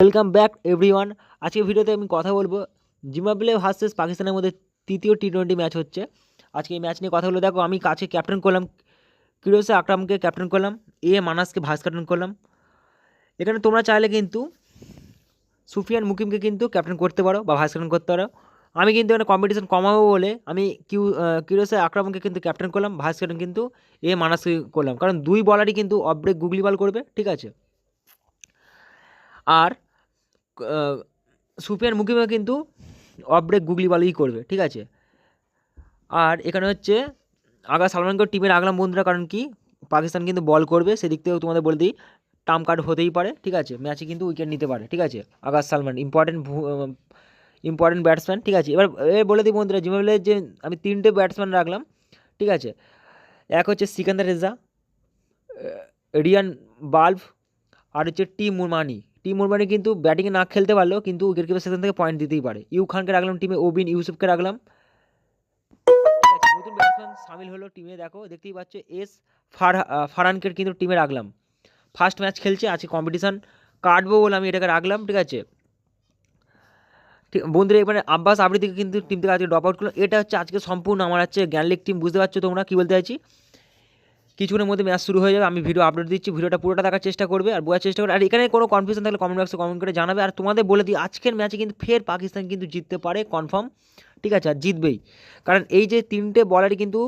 Welcome back everyone. আজকের ভিডিওতে আমি কথা বলবো জিম্বাবুয়ে ভার্সেস পাকিস্তানের মধ্যে তৃতীয় টি-20 ম্যাচ হচ্ছে। আজকে এই ম্যাচ নিয়ে কথা হলো। দেখো, আমি কাছে ক্যাপ্টেন করলাম কিরোসে আকরামকে, ক্যাপ্টেন করলাম মানাসকে ভাইস ক্যাপ্টেন করলাম। এখানে তোমরা চাইলে কিন্তু সুফিয়ান মুকিমকে কিন্তু ক্যাপ্টেন করতে পারো বা ভাইস ক্যাপ্টেন করতে পারো। আমি কিন্তু এখানে কম্পিটিশন কমাবো বলে আমি কিরোসে আকরামকে কিন্তু ক্যাপ্টেন করলাম, ভাইস ক্যাপ্টেন কিন্তু মানাসকে করলাম, কারণ দুই বলারই কিন্তু অফ ব্রেক গুগলি বল করবে, ঠিক আছে। আর সুফিয়ান মুকিমও কিন্তু অফ ব্রেক গুগলি বলই করবে, ঠিক আছে। আর এখানে হচ্ছে আগা সালমানকে টিমে রাখলাম বন্ধুরা, কারণ কি পাকিস্তান কিন্তু বল করবে, সেদিক থেকেও তোমাদের বলে দিই টার্ম কার্ড হতেই পারে, ঠিক আছে। ম্যাচে কিন্তু উইকেট নিতে পারে, ঠিক আছে। আগাস সালমান ইম্পর্টেন্ট ব্যাটসম্যান, ঠিক আছে। এবার বলে দিই বন্ধুরা, জিম্বাবুয়ের যে আমি তিনটে ব্যাটসম্যান রাখলাম, ঠিক আছে। এক হচ্ছে সিকান্দার রেজা, রিয়ান বাল্ব, আর হচ্ছে টি মুরমানি কিন্তু ব্যাটিংয়ে না খেলতে পারলেও কিন্তু উইকেট কিপার সেখান থেকে পয়েন্ট দিতেই পারে। ইউ খানকে রাখলাম টিমে, ওবিন ইউসুফকে রাখলাম। নতুন ব্যাটসম্যান সামিল হলো টিমে, দেখতেই পাচ্ছ ফারহানকে কিন্তু টিমে রাখলাম। ফার্স্ট ম্যাচ খেলছে, আজকে কম্পিটিশান কাটবো বলে আমি এটাকে রাখলাম, ঠিক আছে। ঠিক বন্ধুরা, এবারে আব্বাস আবৃদিকে কিন্তু টিম থেকে আজকে ড্রপ আউট করলো। এটা হচ্ছে আজকে সম্পূর্ণ আমার হচ্ছে জ্ঞানলিক টিম, বুঝতে পারছো তোমরা কী বলতে চাইছি। কিছুক্ষণের মধ্যে ম্যাচ শুরু হয়ে যাবে, আমি ভিডিও আপলোড দিচ্ছি, ভিডিওটা পুরোটা দেখার চেষ্টা করবে আর বোঝার চেষ্টা করবে। আর এখানে কোনো কনফিউশন থাকলে কমেন্ট বক্সে কমেন্ট করে জানাবে। আর তোমাদের বলে দিই, আজকের ম্যাচে কিন্তু ফের পাকিস্তান কিন্তু জিততে পারে কনফার্ম, ঠিক আছে। আর জিতবেই, কারণ এই যে তিনটে বলারই কিন্তু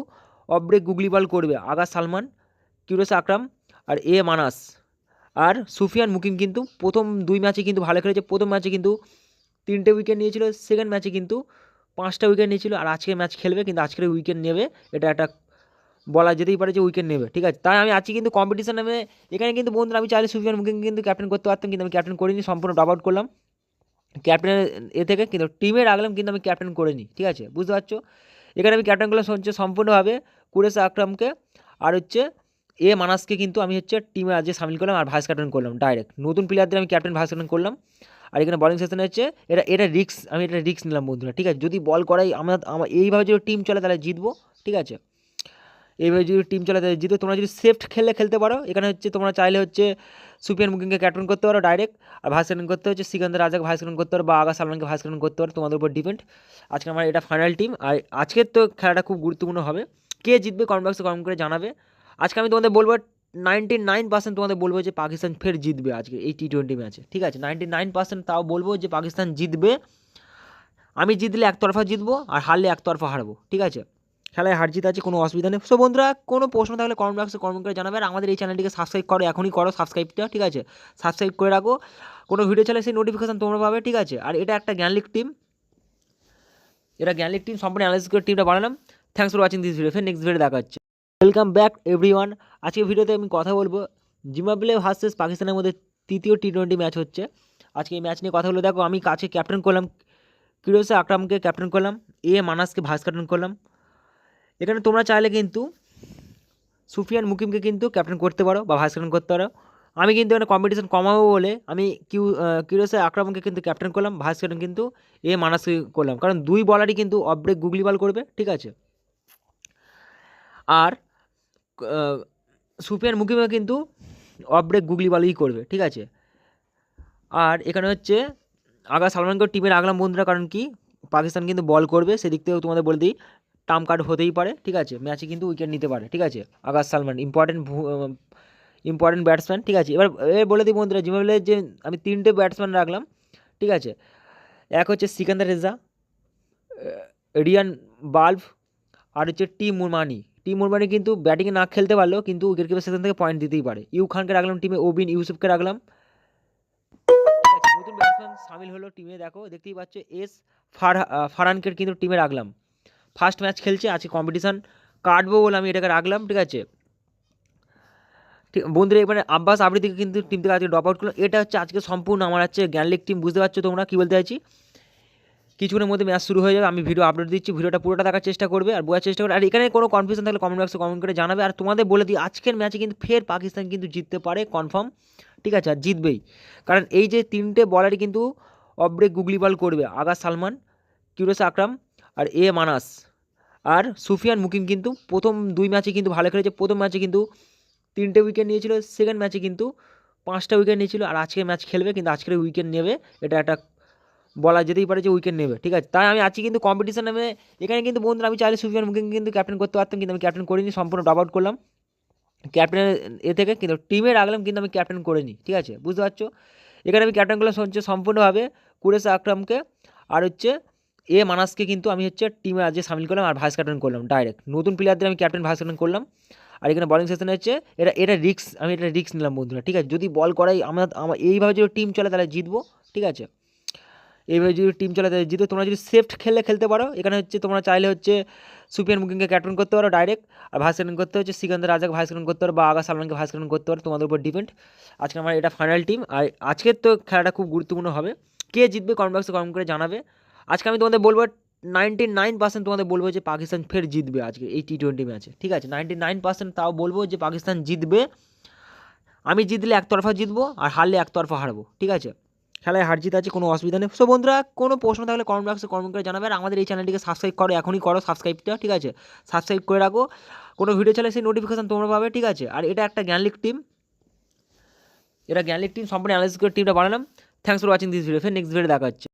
অফ ব্রেক গুগলি বল করবে। আগা সালমান, কিরোসে আকরাম আর মানাস আর সুফিয়ান মুকিম কিন্তু প্রথম দুই ম্যাচে কিন্তু ভালো খেলেছে। প্রথম ম্যাচে কিন্তু 3টে উইকেট নিয়েছিল, সেকেন্ড ম্যাচে কিন্তু 5টা উইকেট নিয়েছিল। আর আজকের ম্যাচ খেলবে, কিন্তু আজকের উইকেট নেবে, এটা একটা বলা যেতেই পারে যে উইকেট নেবে, ঠিক আছে। তাই আমি আজকে কিন্তু কম্পিটিশন নেমে এখানে কিন্তু বন্ধুরা আমি চাইলে সুফিয়ান মুকিম কিন্তু ক্যাপ্টেন করতে পারতাম, কিন্তু আমি ক্যাপ্টেন করিনি, সম্পূর্ণ ড্রপ আউট করলাম ক্যাপ্টেনের থেকে, কিন্তু টিমে রাখলাম, কিন্তু আমি ক্যাপ্টেন করিনি, ঠিক আছে, বুঝতে পারছো। এখানে আমি ক্যাপ্টেন করলাম হচ্ছে সম্পূর্ণভাবে কুরেশ আকরামকে, আর হচ্ছে মানাসকে কিন্তু আমি হচ্ছে টিমে আজকে সামিল করলাম আর ভাইস ক্যাপ্টেন করলাম ডাইরেক্ট। নতুন প্লেয়ারদের আমি ক্যাপ্টেন ভাইস ক্যাপ্টেন করলাম। আর এখানে বলিং সেশনে হচ্ছে এটা রিক্স, আমি এটা রিক্স নিলাম বন্ধুরা, ঠিক আছে। যদি বল করাই আমার এইভাবে যদি টিম চলে তাহলে জিতবো, ঠিক আছে। এইভাবে যদি টিম চলে তাহলে জিতবে। তোমরা যদি সেফট খেলতে পারো, এখানে হচ্ছে তোমরা চাইলে হচ্ছে সুফিয়ান মুকিমকে ক্যাপ্টেন করতে পারো ডাইরেক্ট, আর ভাইস ক্যাপ্টেন করতে হচ্ছে সিকান্দার রাজাকে ভাইস ক্যাপ্টেন করতে পারো, বা আগা সালমানকে ভাইস ক্যাপ্টেন করতে পারো, তোমাদের উপর ডিপেন্ড। আজকে আমার এটা ফাইনাল টিম, আর আজকের তো খেলাটা খুব গুরুত্বপূর্ণ হবে। কে জিতবে কমেন্ট বক্সে কমেন্ট করে জানাবে। আজকে আমি তোমাদের বলবো 99% তোমাদের বলবো যে পাকিস্তান ফের জিতবে আজকে এই টি-20 ম্যাচে, ঠিক আছে। 99% তাও বলবো যে পাকিস্তান জিতবে। আমি জিতলে একতরফা জিতবো, আর হারলে একতরফা হারবো, ঠিক আছে। খেলায় হার জিত আছে, কোনো অসুবিধা নেই। সো বন্ধুরা, কোনো প্রশ্ন থাকলে কমেন্ট বক্সে কমেন্ট করে জানাবে। আর আমাদের এই চ্যানেলটিকে সাবস্ক্রাইব করো, এখনই করো সাবস্ক্রাইবটা, ঠিক আছে। সাবস্ক্রাইব করে রাখো, কোনো ভিডিও চাইলে সেই নোটিফিকেশান তোমরা পাবে, ঠিক আছে। আর এটা একটা জ্ঞানলিক টিম, সম্পূর্ণ অ্যানালাইসিস করে টিমটা বানালাম। Thanks for watching this video, ফের নেক্সট ভিডিও দেখা হচ্ছে। Welcome back everyone. আজকের ভিডিওতে আমি কথা বলবো জিম্বাবুয়ে ভার্সেস পাকিস্তানের মধ্যে তৃতীয় টি-20 ম্যাচ হচ্ছে। আজকে এই ম্যাচ নিয়ে কথা হলো। দেখো, আমি কাছে ক্যাপ্টেন করলাম কিরোসে আকরামকে, ক্যাপ্টেন করলাম মানাসকে ভাইস ক্যাপ্টেন করলাম। এখানে তোমরা চাইলে কিন্তু সুফিয়ান মুকিমকে কিন্তু ক্যাপ্টেন করতে পারো বা ভাইস ক্যাপ্টেন করতে পারো। আমি কিন্তু এখানে কম্পিটিশন কমাবো বলে আমি কিরোসে আকরামকে কিন্তু ক্যাপ্টেন করলাম, ভাইস ক্যাপ্টেন কিন্তু মানাসকে করলাম, কারণ দুই বলারই কিন্তু অফ ব্রেক গুগলি বল করবে, ঠিক আছে। আর সুফিয়ান মুকিমও কিন্তু অফ ব্রেক গুগলি বলই করবে, ঠিক আছে। আর এখানে হচ্ছে আগা সালমানকে টিমে রাখলাম বন্ধুরা, কারণ কি পাকিস্তান কিন্তু বল করবে, সেদিক থেকেও তোমাদের বলে দিই টার্ম কার্ড হতেই পারে, ঠিক আছে। ম্যাচে কিন্তু উইকেট নিতে পারে, ঠিক আছে। আগাস সালমান ইম্পর্টেন্ট ব্যাটসম্যান, ঠিক আছে। এবার বলে দিই বন্ধুরা, জিম্বাবুয়ের যে আমি 3টে ব্যাটসম্যান রাখলাম, ঠিক আছে। এক হচ্ছে সিকান্দার রেজা, রিয়ান বাল্ব, আর হচ্ছে টি মুরমানি কিন্তু ব্যাটিংয়ে না খেলতে পারলেও কিন্তু উইকেট কিপার সেখান থেকে পয়েন্ট দিতেই পারে। ইউ খানকে রাখলাম টিমে, ওবিন ইউসুফকে রাখলাম। নতুন ব্যাটসম্যান সামিল হলো টিমে, দেখতেই পাচ্ছ ফারহানকে কিন্তু টিমে রাখলাম। ফার্স্ট ম্যাচ খেলছে, আজকে কম্পিটিশান কাটবো বলে আমি এটাকে রাখলাম, ঠিক আছে। ঠিক বন্ধুরা, এবারে আব্বাস আবৃদিকে কিন্তু টিম থেকে আজকে ড্রপ আউট করলো। এটা হচ্ছে আজকে সম্পূর্ণ আমার হচ্ছে জ্ঞানলিক টিম, বুঝতে পারছো তোমরা কী বলতে চাইছি। কিছুক্ষণের মধ্যে ম্যাচ শুরু হয়ে যাবে, আমি ভিডিও আপলোড দিচ্ছি, ভিডিওটা পুরোটা দেখার চেষ্টা করবে আর বোঝার চেষ্টা করবে। আর এখানে কোনো কনফিউশন থাকলে কমেন্ট বক্সে কমেন্ট করে জানাবে। আর তোমাদের বলে দিই, আজকের ম্যাচে কিন্তু ফের পাকিস্তান কিন্তু জিততে পারে কনফার্ম, ঠিক আছে। আর জিতবেই, কারণ এই যে তিনটে বলারই কিন্তু অফ ব্রেক গুগলি বল করবে। আগা সালমান, কিরোসে আকরাম আর মানাস আর সুফিয়ান মুকিম কিন্তু প্রথম দুই ম্যাচে কিন্তু ভালো খেলেছে। প্রথম ম্যাচে কিন্তু 3টে উইকেট নিয়েছিল, সেকেন্ড ম্যাচে কিন্তু 5টা উইকেট নিয়েছিল, আর আজকে ম্যাচ খেলবে, কিন্তু আজকের উইকেট নেবে, এটা একটা বলা যেতেই পারে যে উইকেট নেবে, ঠিক আছে। তাই আমি আজকে কিন্তু কম্পিটিশন নামে এখানে কিন্তু বন্ধুরা আমি চাইলে সুফিয়ান মুকিমকে কিন্তু ক্যাপ্টেন করতে পারতাম, কিন্তু আমি ক্যাপ্টেন করিনি, সম্পূর্ণ ড্রপ আউট করলাম ক্যাপ্টেনের থেকে, কিন্তু টিমে রাখলাম, কিন্তু আমি ক্যাপ্টেন করিনি, ঠিক আছে, বুঝতে পারছো। এখানে আমি ক্যাপ্টেন করলাম হচ্ছে সম্পূর্ণভাবে কুরেশ আকরামকে, আর হচ্ছে মানাসকে কিন্তু আমি হচ্ছে টিমে আজকে সামিল করলাম, আর ভাইস ক্যাপ্টেন করলাম ডাইরেক্ট, নতুন প্লেয়ারদের আমি ক্যাপ্টেন ভাইস ক্যাপ্টেন করলাম। আর এখানে বলিং সেশনে হচ্ছে এটা রিস্ক, আমি এটা রিস্ক নিলাম বন্ধুরা, ঠিক আছে। যদি বল করাই আমার এইভাবে যদি টিম চলে তাহলে জিতবো, ঠিক আছে, এইভাবে যদি টিম চলে তাহলে জিতবো। তোমরা যদি সেফট খেলতে পারো, এখানে হচ্ছে তোমরা চাইলে হচ্ছে সুফিয়ান মুকিমকে ক্যাপ্টেন করতে পারো ডাইরেক্ট, আর ভাইস ক্যাপ্টেন করতে হচ্ছে সিকান্দার রাজাকে ভাইস ক্যাপ্টেন করতে পারো, বা আগা সালমানকে ভাইস ক্যাপ্টেন করতে পারো, তোমাদের উপর ডিপেন্ড। আজকে আমার এটা ফাইনাল টিম, আর আজকের তো খেলাটা খুব গুরুত্বপূর্ণ হবে, কে জিতবে কমেন্ট বক্সে কমেন্ট করে জানাবে। আজকে আমি তোমাদের বলবো 99% তোমাদের বলবো যে পাকিস্তান ফের জিতবে আজকে এই T20 ম্যাচে, ঠিক আছে, 99% তাও বলবো যে পাকিস্তান জিতবে। আমি জিতলে একতরফা জিতবো, আর হারলে একতরফা হারবো, ঠিক আছে, খেলায় হার জিত আছে, কোনো অসুবিধা নেই। সো বন্ধুরা, কোনো প্রশ্ন থাকলে কমেন্ট বক্সে কমেন্ট করে জানাবে, আর আমাদের এই চ্যানেলটিকে সাবস্ক্রাইব করো, এখনই করো সাবস্ক্রাইবটা, ঠিক আছে, সাবস্ক্রাইব করে রাখো, কোনো ভিডিও চাইলে সেই নোটিফিকেশন তোমরা পাবে, ঠিক আছে। আর এটা একটা জ্ঞানলিক টিম, এটা জ্ঞানলিক টিম সম্পূর্ণ অ্যানালাইসিস করে টিমটা বানালাম। Thanks for watching this video, ফের নেক্সট ভিডিও দেখা হচ্ছে।